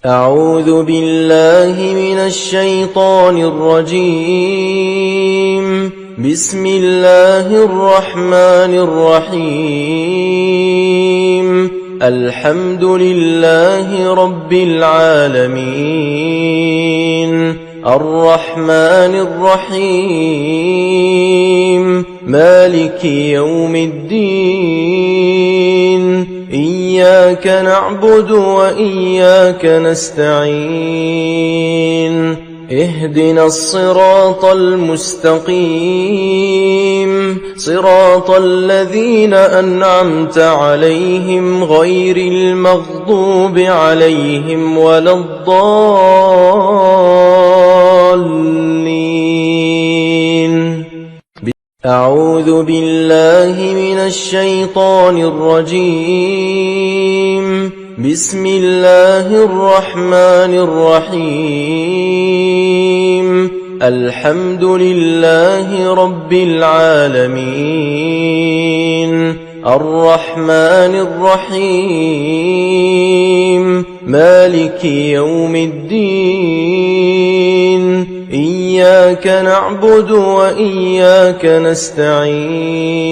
أعوذ بالله من الشيطان الرجيم. بسم الله الرحمن الرحيم. الحمد لله رب العالمين، الرحمن الرحيم، مالك يوم الدين. إياك نعبد وإياك نستعين. اهدنا الصراط المستقيم، صراط الذين أنعمت عليهم غير المغضوب عليهم ولا الضالين. أعوذ بالله من الشيطان الرجيم. بسم الله الرحمن الرحيم. الحمد لله رب العالمين، الرحمن الرحيم، مالك يوم الدين. إياك نعبد وإياك نستعين.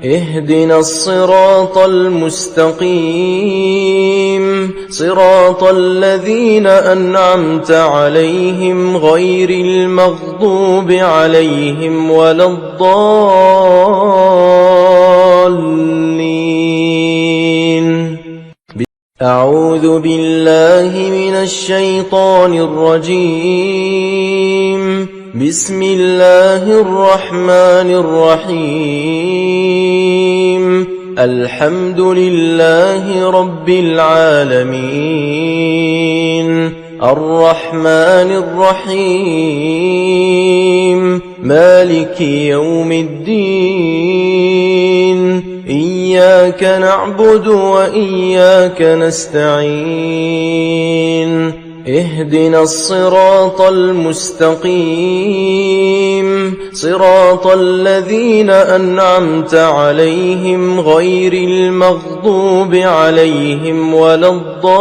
اهدنا الصراط المستقيم، صراط الذين أنعمت عليهم غير المغضوب عليهم ولا الضالين. أعوذ بالله من الشيطان الرجيم. بسم الله الرحمن الرحيم. الحمد لله رب العالمين، الرحمن الرحيم، مالك يوم الدين. إياك نعبد وإياك نستعين. اهدنا الصراط المستقيم، صراط الذين أنعمت عليهم غير المغضوب عليهم ولا الضالين.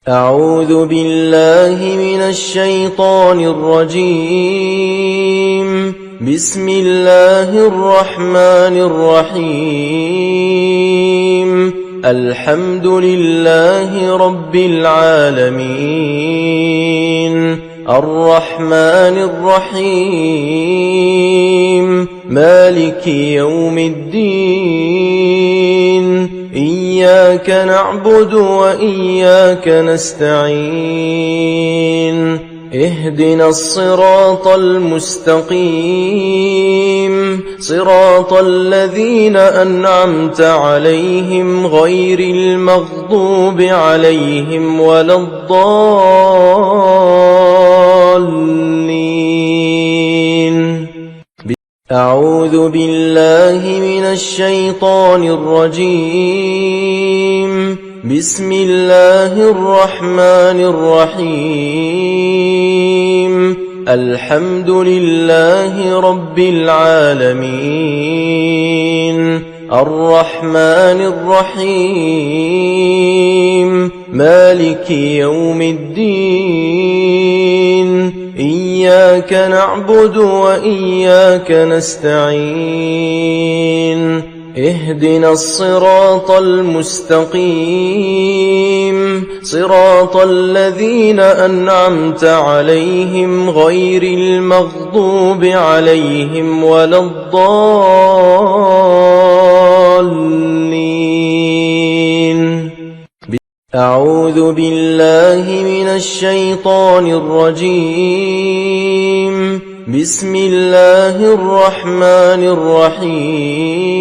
أعوذ بالله من الشيطان الرجيم. بسم الله الرحمن الرحيم. الحمد لله رب العالمين، الرحمن الرحيم، مالك يوم الدين. إياك نعبد وإياك نستعين. اهدنا الصراط المستقيم، صراط الذين أنعمت عليهم غير المغضوب عليهم ولا الضالين. أعوذ بالله من الشيطان الرجيم. بسم الله الرحمن الرحيم. الحمد لله رب العالمين، الرحمن الرحيم، مالك يوم الدين. إياك نعبد وإياك نستعين. اهدنا الصراط المستقيم، صراط الذين أنعمت عليهم غير المغضوب عليهم ولا الضالين. أعوذ بالله من الشيطان الرجيم. بسم الله الرحمن الرحيم.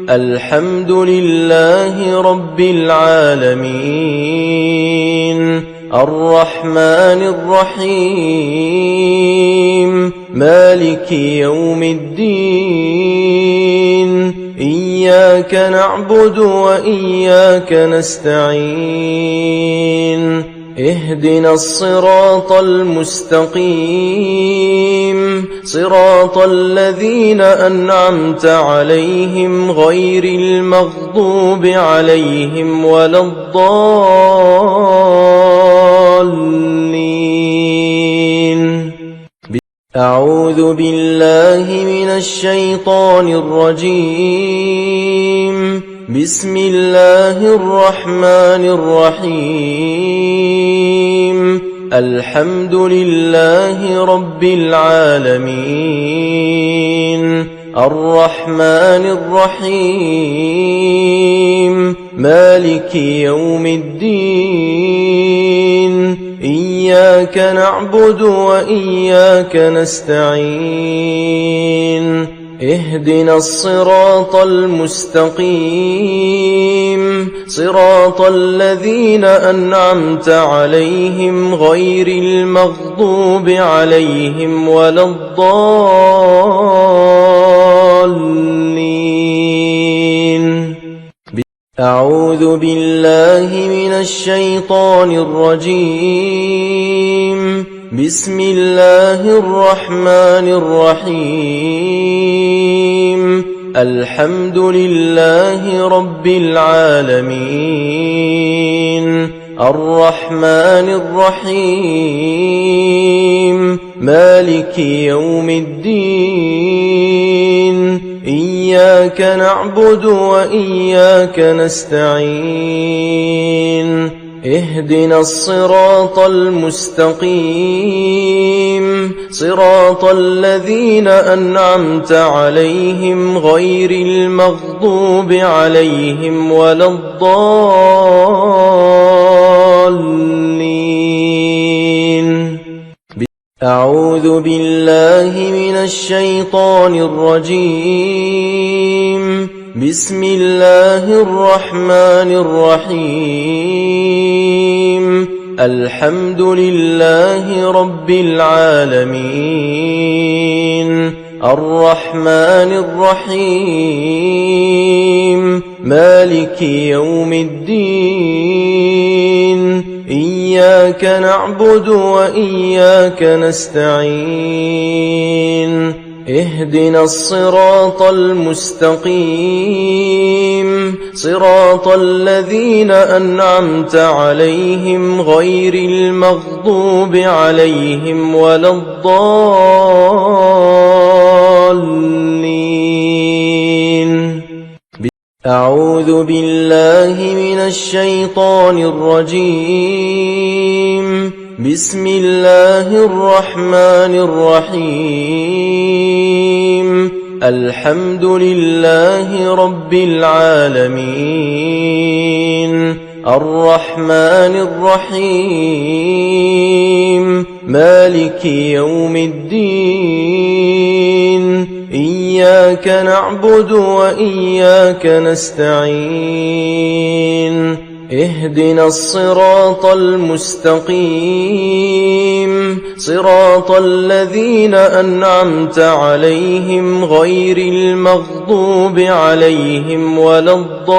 الحمد لله رب العالمين، الرحمن الرحيم، مالك يوم الدين. إياك نعبد وإياك نستعين. اهدنا الصراط المستقيم صراط الذين أنعمت عليهم غير المغضوب عليهم ولا الضالين. أعوذ بالله من الشيطان الرجيم. بسم الله الرحمن الرحيم. الحمد لله رب العالمين الرحمن الرحيم مالك يوم الدين إياك نعبد وإياك نستعين. اهدنا الصراط المستقيم صراط الذين أنعمت عليهم غير المغضوب عليهم ولا الضالين. أعوذ بالله من الشيطان الرجيم. بسم الله الرحمن الرحيم. الحمد لله رب العالمين الرحمن الرحيم مالك يوم الدين إياك نعبد وإياك نستعين. اهدنا الصراط المستقيم صراط الذين أنعمت عليهم غير المغضوب عليهم ولا الضالين. أعوذ بالله من الشيطان الرجيم. بسم الله الرحمن الرحيم. الحمد لله رب العالمين الرحمن الرحيم مالك يوم الدين إياك نعبد وإياك نستعين. اهدنا الصراط المستقيم صراط الذين أنعمت عليهم غير المغضوب عليهم ولا الضالين. أعوذ بالله من الشيطان الرجيم. بسم الله الرحمن الرحيم. الحمد لله رب العالمين الرحمن الرحيم مالك يوم الدين إياك نعبد وإياك نستعين. اهدنا الصراط المستقيم صراط الذين أنعمت عليهم غير المغضوب عليهم ولا الضالين.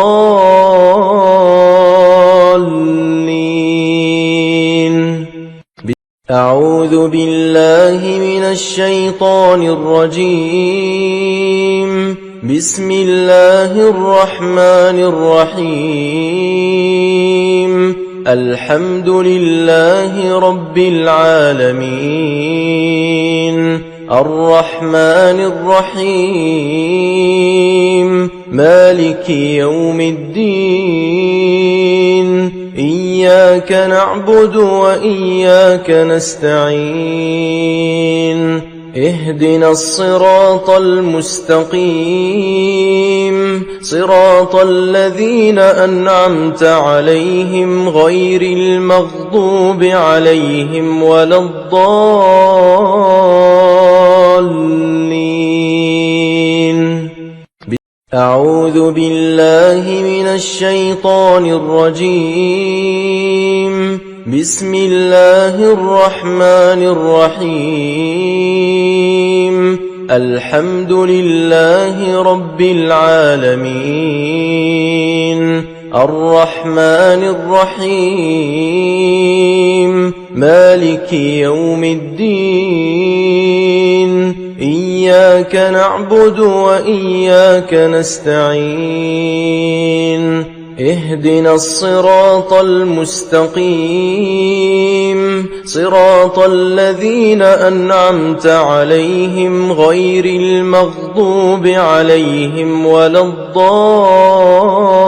أعوذ بالله من الشيطان الرجيم. بسم الله الرحمن الرحيم. الحمد لله رب العالمين الرحمن الرحيم مالك يوم الدين إياك نعبد وإياك نستعين. اهدنا الصراط المستقيم صراط الذين أنعمت عليهم غير المغضوب عليهم ولا الضالين. أعوذ بالله من الشيطان الرجيم. بسم الله الرحمن الرحيم. الحمد لله رب العالمين الرحمن الرحيم مالك يوم الدين إياك نعبد وإياك نستعين اهدنا الصراط المستقيم صراط الذين أنعمت عليهم غير المغضوب عليهم ولا الضالين